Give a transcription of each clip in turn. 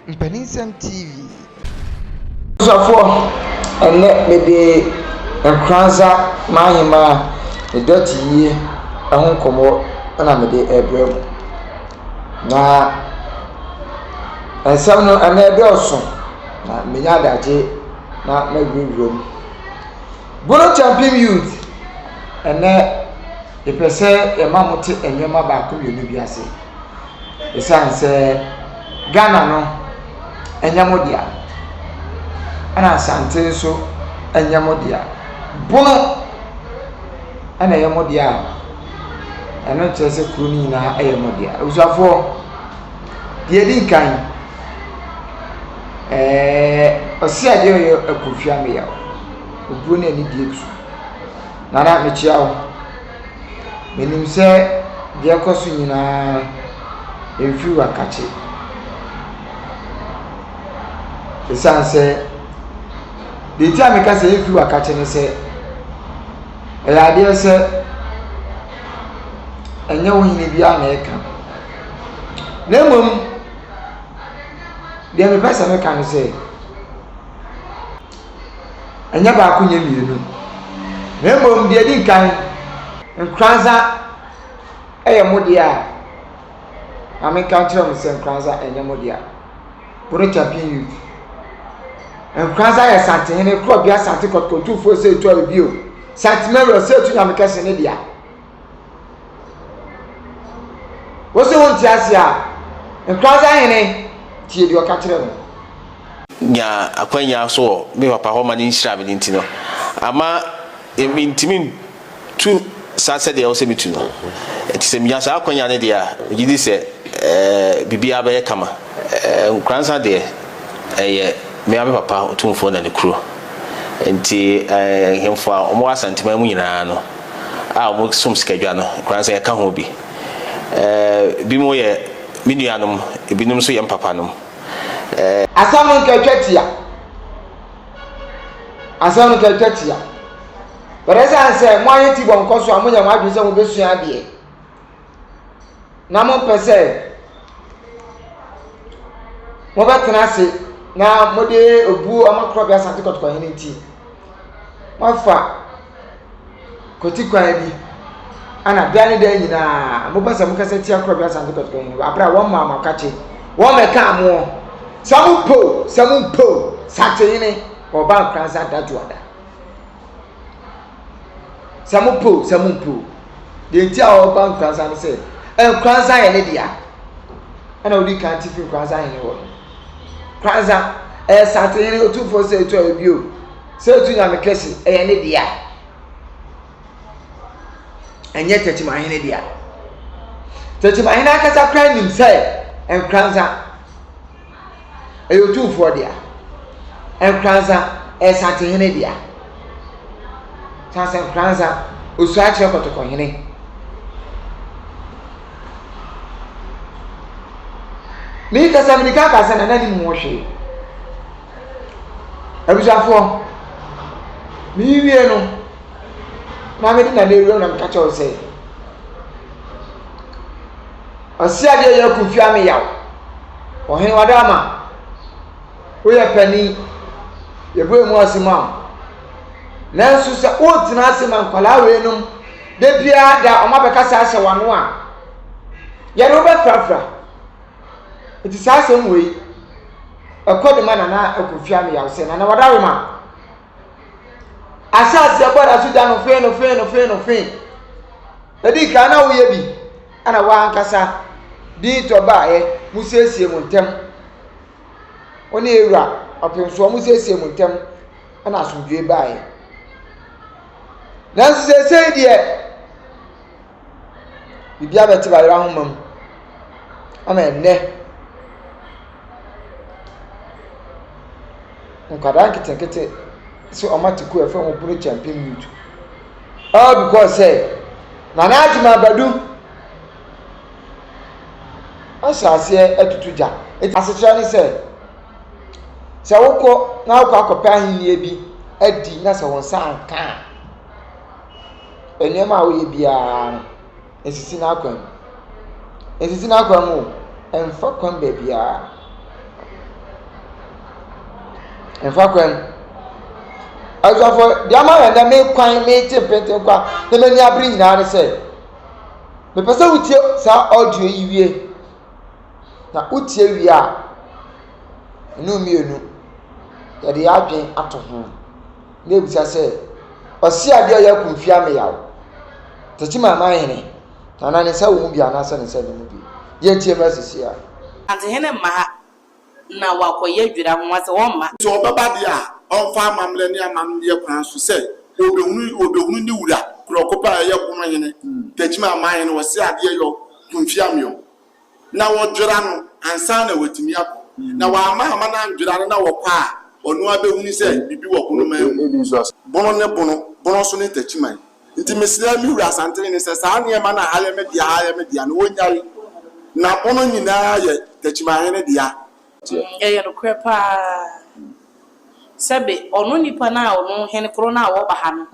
BonokyempemTV. Otumfuo ene mede Nkoranza mahima edoti yi ehun komo na mede ebrem na ensam no ana ebe oso na menya adaje na magwuwum bonotv youth ene epese emamote enwema ba ko yenu biase esanse Ghana no enyamodia ana Asantehene so enyamodia Bono ana enyamodia eno kyese kuru ni na enyamodia Otumfuo die di kan osia de yo akofia me ya obuo na ni die tu na mechia wo menim se de koso nyina emfi wakache esanse de ti ameka se emfi wakache ne se elade se enye wo hine bia na eka na mom de me pesa me kan se enye ba akonya mienu na mom de di kan Nkoranza eyemodia ameka tro se Nkoranza enyemodia bonotv youth Nkoranza ya Asantehene kro bia Asante Otumfuo se etu abio santimero se etu nyameka se ne dia wo se won ti ase a Nkoranza hene tie di oka kire no nya akwanya so me papa ho ma ni nhira me ntino ama ntimi tu sase de o se mitu no enti se miya sa akwanya ne dia gidi se bibia ba ye kama Nkoranza de me ame papa Otumfuo na ne kuro enti hemfo a omo Asantehene mu nyina no a omo sum sikadwa no Nkoranza ye ka ho bi bi mo ye minuanom ebinum so ye papa nom asamu nketwatia beresa se mo aye ti bon koso amunya mo adwese mo besua ade na mo pese mo betena se na mo de obu amakro bia Asante Hene nti mo fa koti kwa bi ana bia ne da nyina mo basa mo kasa ti akro bia Asante Hene abra wo ma makache wo meka amo sampo Asantehene oba Nkoranza daduada sampo de nti a oba Nkoranza ne se Nkoranza ye ne dia ana odi kan ti fi Nkoranza ye ne wo Nkoranza Asantehene Otumfuo se etu abio se etu nyamekesi ye ne dia enye Techimanhene dia Techimanhene akasa kran nim se Nkoranza Otumfuo dia Nkoranza Asantehene dia sanse Nkoranza osu akire Hene mi kasa mi kasa na nani mu hwe Otumfuo mi wie no na me na leru na mka cho se osia de ye kufia me yaw Hene wadama oya pani ye bo mu asima nanso se o tina asima nkwala we num de bia da o ma be kasa ase wano a ye no be frafra iti sase mwe ekodi mana na akufia me yaw se na wadawe ma asase boda su da no fe edi kana wo ye bi ana wa ankasa di to ba ye musiesie mu ntem oni ewura opinso musiesie mu ntem ana asundwe ba ye nanso se die bibia beti ba ra homam ama enne nkada nkete so omatiku efe mo BonokyempemTV all because say na ajima badu asase etutuja asechira ni se woko na woko akopa ahini bi adi na se won san kan enyema wo ye bia esisi na akwan mu emfa kwan ba bia in fact when as for the amount that make quite me temperature kwa the many abri na say me pese utie sa audio yiwie na utie wi a no mienu ya de adwen ato ho na ebisa say osi ade ya kumfia me yawo Techimanhene na ne sa wo bi anasa ne sa ne bi ye tie masisi a Asantehene ma na wakoye dwira ho ase wo ma so obaba de a onfa amamle ne amamle kwan so se obehunu ni wura krokopa ye kono hene Techimanhene wo se ade yo kumfia me yo na wo dwira no ansa na wetimi akọ na wa ama na dwira no na wo kwa onu abehunu se bibi wo kono ma bono ne bono so ne Techimanhene nti mesira mi wura Asantehene se sa ne ma na hale me dia no wonyare na bono nyina ye Techimanhene dia ye no krepa sebe onu nipa na onu hene kro na wo ba ha no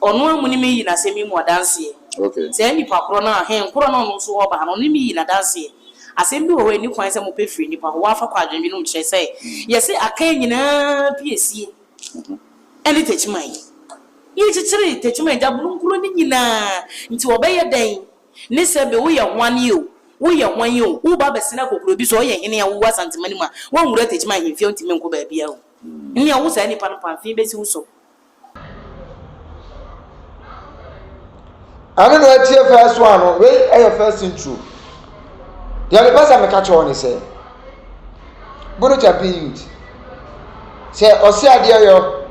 onu amuni me yi na se mi mu adanse okay se nipa kro na hen kro na onu so wo ba ha no ni mi yi na danse asem bi wo ni kwan se mo pe firi nipa wo afa kwa adwenwe no kire se ye se akan nyina piesie ene Techimanhene ye chichiri Techimanhene jabulu nkuro ni nyina nti wo be ye den ne sebe wo ye hwane o wo ye hwan yo wo ba besina kokoro bi so ye hene ya wo Asantehene ma wo nwura Techimanhene fie ntime nko ba bia o ni ya wo sa ni pan pan fie besi wo so anu no atie first one we ayo first intro the only person me catch on say Bono youth say osi ade yo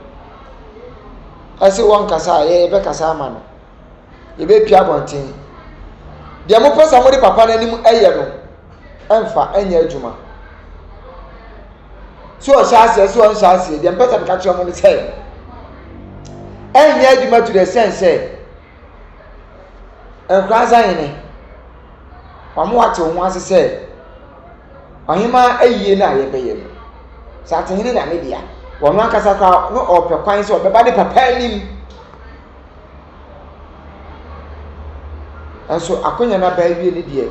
asi won kasa ye be kasa ma no ye be pia bonten de mo pesa mo de papa na nim eye no emfa enya adwuma so o shase de pesa me catch on say enya adwuma to the sense say Nkoranza yene wamo wate ho ase se ohima ayiye na ye beye no Asantehene na media wono akasa ka no ope kwan se obeba de papa nim aso akonya na ba wie ni de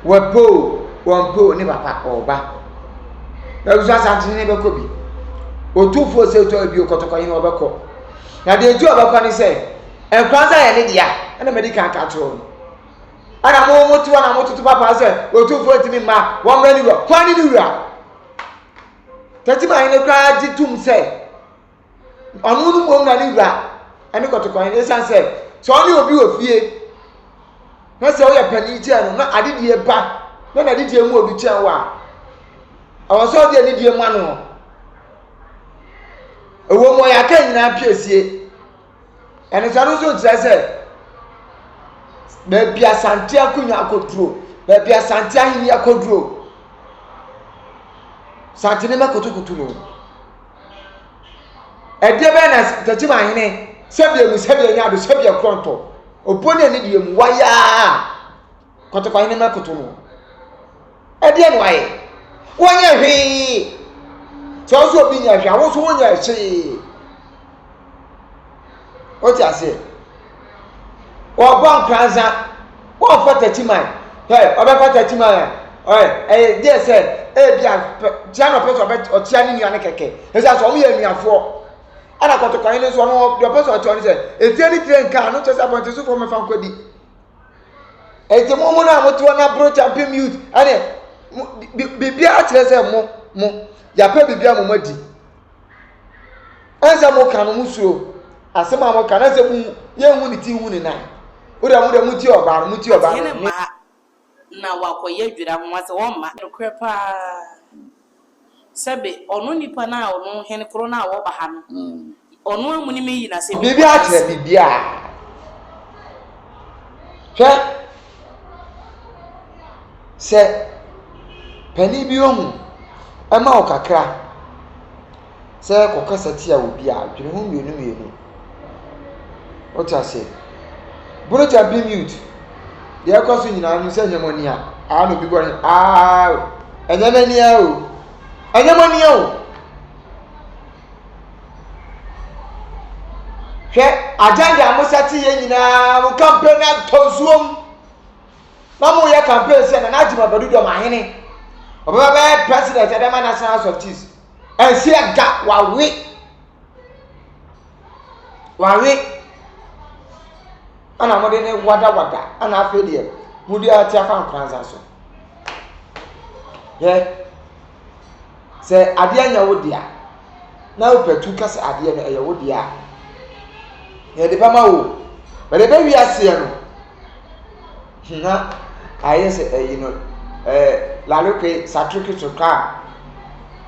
wampo ni papa oba na uzo Asantehene be ko bi Otumfuo se to bi okotoko yin obeko na de eju obeko ni se Nkoranza yene dia ana medical control ana mo motu na motu papa se Otumfuo timi ma wo mra ni ro kwani ni wura Techimanhene kra ji tum se onu nu mo na ni wura ani kotoko yin esan se so oni obi ofie na se o ye pani ti anu na adidie ba na adidie mu obi chen wa awoso de adidie mu anu ewo mo ya kan nyina piesie ene so no so tse be bia Asante akunya akoduro be bia Asantehene akoduro Asantehene makotokoto no ede be na Techimanhene sebia nya do sebia kronto opone ni die mu waya Kotokwahene makoto no ede no waye wonya hwe so so bi nya hwe awo so wonya hwe o ti ase o bon Nkoranza o fa Techimanhene hey o be fa Techimanhene oi dey say bia tiano person o tia ni nuane keke esa so mo ye nuafo ana Kotokwahene so no the person o tia ni say etie ni train car no chese appoint so for me fa nkodi ete mo na mo to na bonotv youth ane bibia akire say mo ya pa bibia mo madi anza mo kan mo suo asema mo kan anza mu ye hu ni ti hu ni nan ura mu ti oba na wakoye dwira ho ase wo ma no krepa sebe onu nipa na onu hene kro na wo ba ha no onu amuni me yi na se bibia akire bibia se pani bi ohu ama okakra se kokasa ti a obi a dwene hu mienu o ta se bonotv youth de akoso nyina nu se nyamoni a no bi gori enyamani o hwe agenda mo sati ye nyina mo campaign tonsuom na mo ya campaign se na ajima badudo mahene obaba be president edema national house of chiefs ensi aga wawe ana mo de ne wada ana afi de mu di ati afa Nkoranza so ye se ade anya wo dia na opetu kase ade no eye wo dia ye de ba ma wo be de be wi ase no na ayese you know la loke satrike troka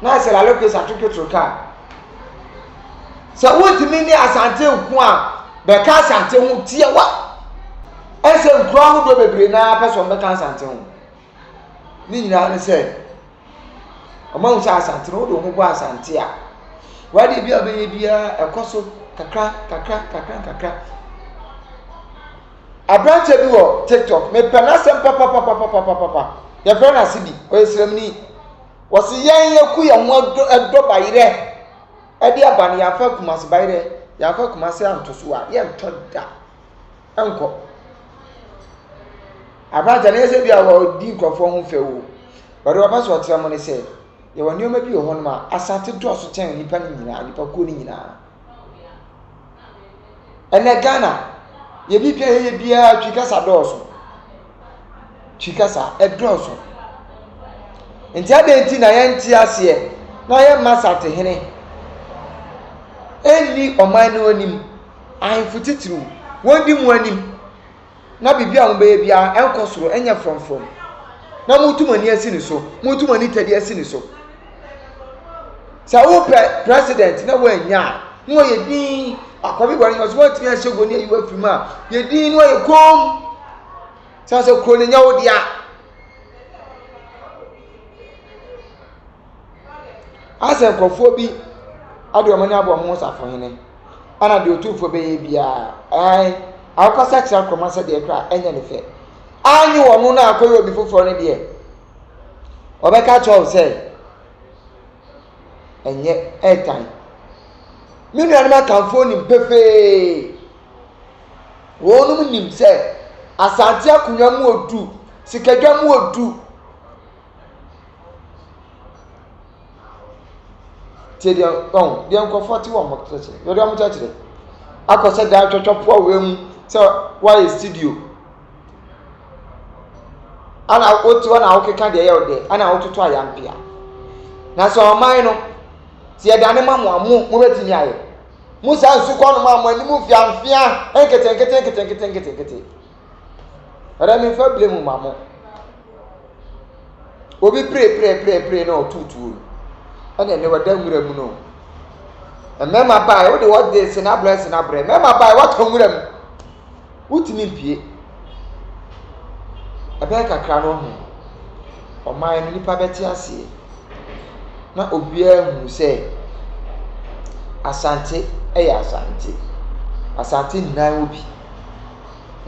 na se la loke satrike troka se wo timi ni asante nku a be ka asante hu tie wa ese nkura hu do bebre na person be ka asante hu ni nyina ne se omo sa asante no do hu bo asante a wa de bia be bia ekoso kakra Abrante bi wo TikTok me penasem papa ya brana sibi o esremni wo se yen yaku ya ho edo bayire e de abane ya fa kumase bayire ya fa kumase antoso a ye ntoda enko Abrante na ese bi a wo di nkofo ho fewo bari oba so otra mo ne se ye wo nioma bi wo ho no ma asate do so ten nipa ni nyina nipa ko ni nyina ene Ghana ye bi pia ye bia twikasa doso twikasa edoso enti adenti na ye nti ase na ye Asantehene eni oman no anim ahemfo titiru wondi mu anim na bibia wo be bia enkosoro enya from na mutumani asi ni so mutumani tadi asi ni so sa wo president na wo anya no ye din akobi gwani nso wo timi ahye ni ayi afiri ma ye din no ye kom sa se kro ne nya wo dia ase nkofo bi ade omani abo mo Asantehene ana de Otumfuo be ye bia ai akosa kira kromasa de kra enya ne fe anyi wono na akoyo obi foforo ne de obeka cho se enye etan minu anima kanfo ni pefe wonu nim se asante akunwa mu odu sikadwa mu odu tedi on de nkofo ti wo mo tete yo de mo tete akose da twotwopo awem se why studio ana otu na okeka de ye ode ana otutu ayampia na so oman no tie dane mo betini aye musa nsu ko no ma ani mu fiamfia enkete ara mi fa blame mamo obi pray no tutu ana ne wada nwura mu no emema bai wo de what dey sinabra emema bai what nwura mu utimi pie abia kakra no ho oman no nipa beti ase na obia hu se asante eya asante nan obi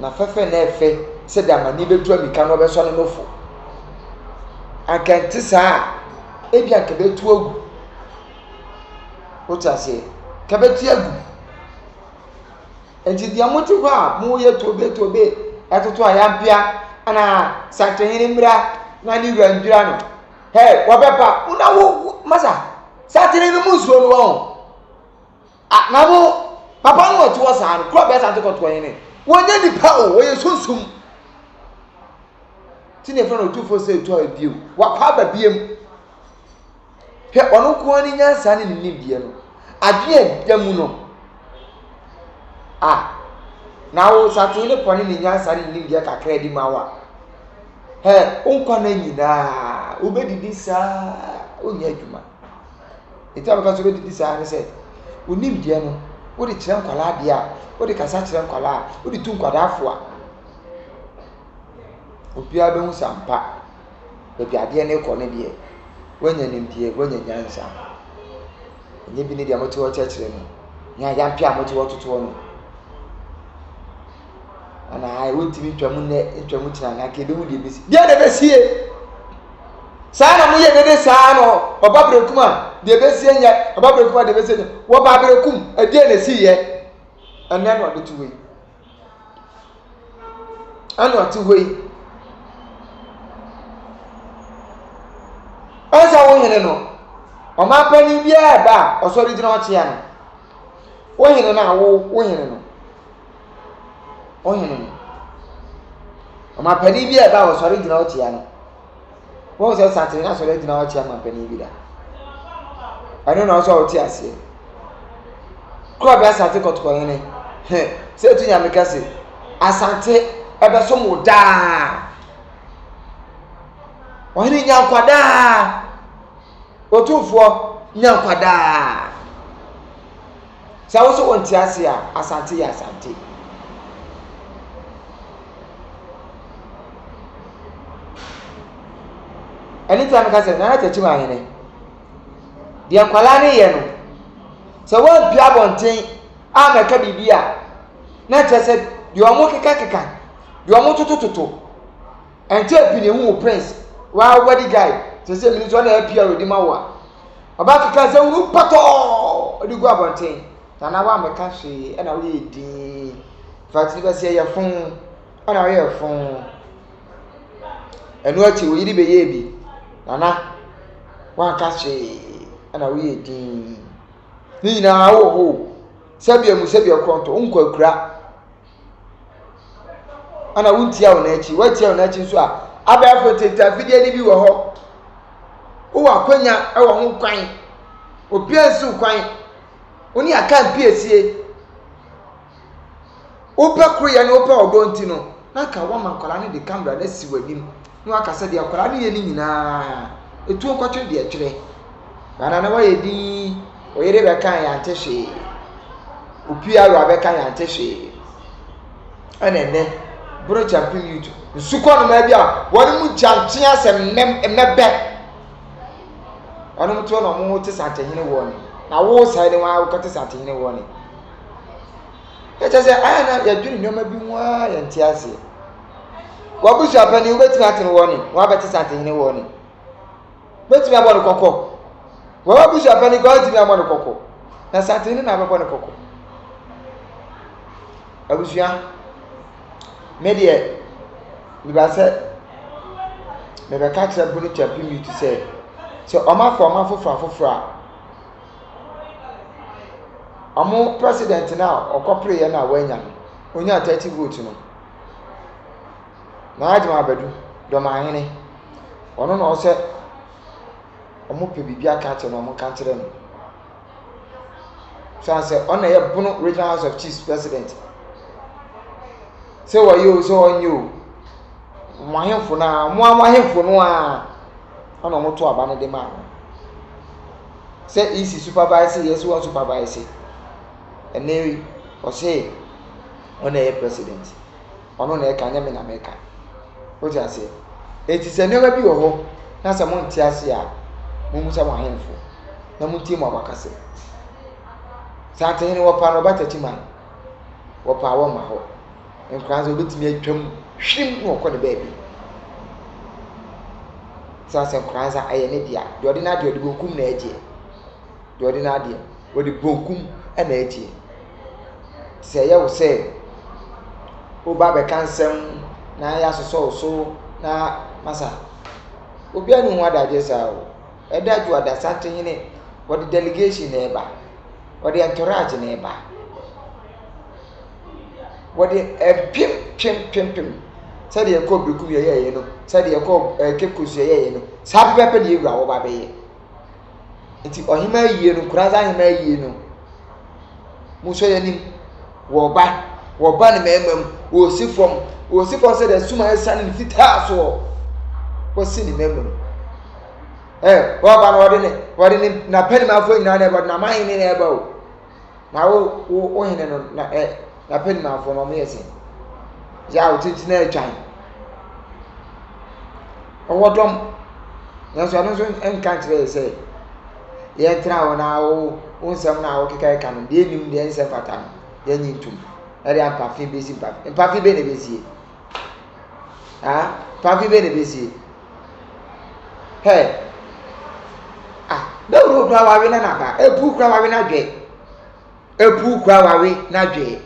na fefe na efe se da mani bedu amika no beso no fo akanti saa ebi akabetu agu otase kabetu agu enti dia moti ho a mo ye tobe atoto ayampia ana Asantehene mra na ni wandura no hey wabepa una wo masa Asantehene mu nsuo no won na mo papa no to wasa no kro be Asantehene to yin wonya nipa o wo ye sunsum tine fro no Otumfuo se to abiem wakwa babiem he ono ko ani nyansa ne nibie no adwe damu no na wo Asantehene poni ni nyansa ne nibie kakra di mawa he unkwa na nyina obedidi saa onya adwuma ita ba so obedidi saa ne se onim die no wo de kire nkwala de a wo de kasa kire nkwala wo de tu nkwada afo a obia be hu sampa be bia de ne ko ne de wonya nimdie wonya nyansa enye bi ne de amoto wo kire no nya ya mpia amoto wo toto no ana ai wotimi ntwamu tina na ke be hu de besi dia de besie saa na mo ye de saa no obabrekum a de besie nya obabrekum a de besie nya wo babrekum adie na si ye ana no de tuwe ana tuwe asa wo hene no Oma pani bia ba osori gina ochia no. Wo hene na wo hene no. O hene no. Oma pani bia ba osori gina ochia no. Wo se Asantehene na osori gina ochia ma pani bi da. Ano na oso oti ase. Kro bia Asante kotko hene. Se tu nyame kase. Asante ebe so mo da. O hene nya kwada. Otumfuo nya kwada. Sa wo so wonti ase a Asante ya Asante. Anytime ka say na Techimanhene. Dia kwala ne ye no. So won bia bonten a meka bibia. Na chese di omo keka. Di omo totototo. Ente opini hu prince. Wa wedding guy. Chese mi so na apia odi mawa. Oba keka se wu pato. Odi go abonten. Tana wa meka hwe e na we di. Fati be se ye fun. Ana we ye fun. Enu achi wo yiri be ye bi. Nana wa ka hwe ana we di. Ni na wo sabia mu sabia kronto unkwakura ana wuntia wo na achi watia wo na achi so a abafo teta fidie ni bi wo ho wo akwanya e wo ho kwan opiansu kwan oni aka mpiesie opa kroya na opa odonti no na ka wa mankola ne de camera na si wanim no aka se de akola ne ye ni nyina etu okwatwe de atwere ana na wa ye di oyere be kan ya ntehwe opi aro abeka ya ntehwe anene bonotv YouTube nsuko no ma bia woni mu janche asem mebe anu mto no mu te Asantehene woni na wo sai ne wa ko te Asantehene woni etese aya na ya dwiri nyoma bi mu a ya ntiase wa busu apani ubeti atin woni wa beti Asantehene woni beti abon kokko wa busu apani ko ati abon kokko na Asantehene na abon kokko abusua media libase mebe ka kira bonotv YouTube say so omafofra omo president na okopre ye na wanya onya 30 vote no na ajima abadu do mahene ono no se omo pe bibia ka kire no omo ka kire no so say ona ye Bono Regional House of Chiefs president se wa yo so onyo mahemfo na mahemfo no a ona moto aba ne de ma se isi supervisor yes one supervisor eneri o se ona ye president ono na e ka nyame na meka o ja se eti se ne bi wo ho na se mo nti ase a mo musa mahemfo na mo nti mo abakase Asantehene wo pa no ba Techimanhene wo pa wo ma ho Nkoranza obetimi atwam hwim no ko ne baabi sasa Nkoranza aye ne dia de odi na de odi bonkum na agye de odi na de odi bonkum na agye se ya wo se o ba be kansem na ya so na masa obi anu ho adaje sa o edaju ada Asantehene odi delegation na eba odi entourage na eba wode pim said ye ko bekum ye no said ye ko kekusu ye no sa pepe de ewura wo ba be ye nti ohima yie no Nkoranza ohima yie no muso ye nim wo ba ne memam wo sifom said the suma esan ni fita so wo si ni memam wo ba no wode ne na peni ma fo nyina na ba na man ni na ba o na wo hene no na peni ma fo no mo yesi ya utinti na atwan owodom na so anu so enkantre say ye tra wona wo unsam na wo keka ka no de nim de ensem fata no ye nyintum e de ampafi besi pafi be ne besi pafi be ne besi he dawro kra wawe na naka epu kra wawe na dwe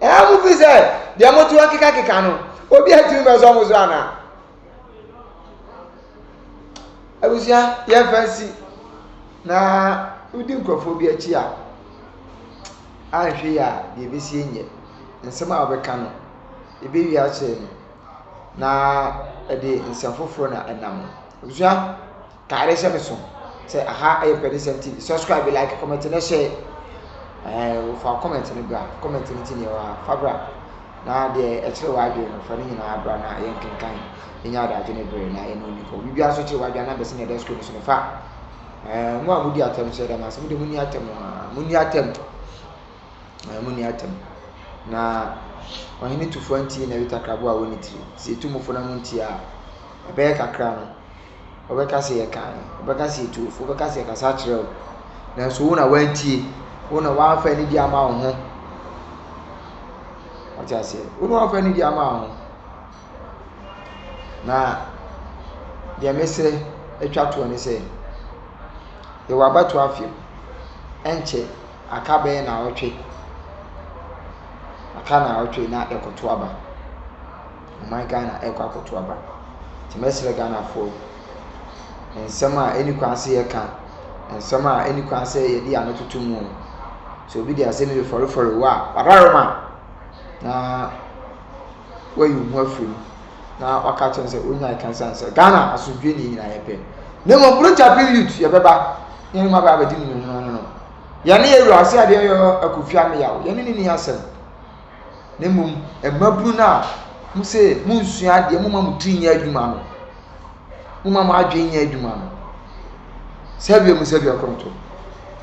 amu fi say de amotu akeka no obi ati me so muzo ana abusia ye fancy na udi nkrofo bi achi a anhwe ya de besi enye nsɛm a wɔbɛka no ebe wi akyerɛ no na ɛde nsɛm foforɔ na ɛnam obusua kaare hyɛ me so sɛ aha ɛyɛ pɛnisɛm tv subscribe like comment na share for comment no bra comment no ti ne wa fabra na de ɛkyerɛ wa adwe no fa ne nyinaa bra na yɛn kenkan enya adagye ne bere na yɛn no niko bibia so kyerɛ wa adwe na bɛsɛ ne desk no so ne fa mo a mudi atem hyɛ da mas mudi muni atem na ɔhene tufo ntie na wita krabo a woni tiri sɛ tumufo na mo ntie a ɛbɛyɛ kakra no ɔbɛka sɛ yɛ kan ɔbɛka sɛ tufo ɔbɛka sɛ kasa kyerɛ na so wo na wantie wo na wanfa ni di ama wo ho ɔte ase wo na wanfa ni di ama wo ho na deɛ mesrɛ atwa to ne sɛ yɛ wabato afiem ɛnkyɛ aka bɛyɛ na ɔtwe aka na ɔtwe na ɛkɔto aba ɔman Ghana ɛkɔ akɔto aba nti mesrɛ Ghanafoɔ nsɛm a ɛni kwan sɛ yɛka nsɛm a ɛni kwan sɛ yɛde ano toto mu so obi de asɛm bi fɔrefɔre wɔ a wadaroma na wayi wo ho afiri mu na waka kyerɛ sɛ onya kansa sɛ Ghana asomdwe ne nyinaa yɛpɛ na mo bro chapel youth yɛbɛba yɛn ma ba abɛdi no no yɛne yɛwura ase adeɛ yɛ akofia me yawo yɛne ne ni asɛm na mmom mmaburu na mo se mo nsua adeɛ mo ma mo tiri nya adwuma no mo ma mo adwe nya adwuma no sɛbia mo sɛbia kronto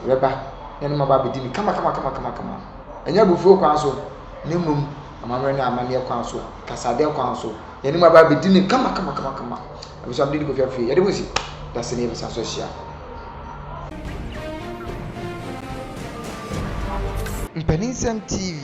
yɛbɛba yɛne ma ba abɛdi ni kama ɛnya bufuo kwan so na mmom amamre ne amane kwan so kasade kwan so yɛne ma ba abɛdi ni kama abisa abɛdi ko fiafie yɛde mo si dase ne bisa so hyia BonokyempemTV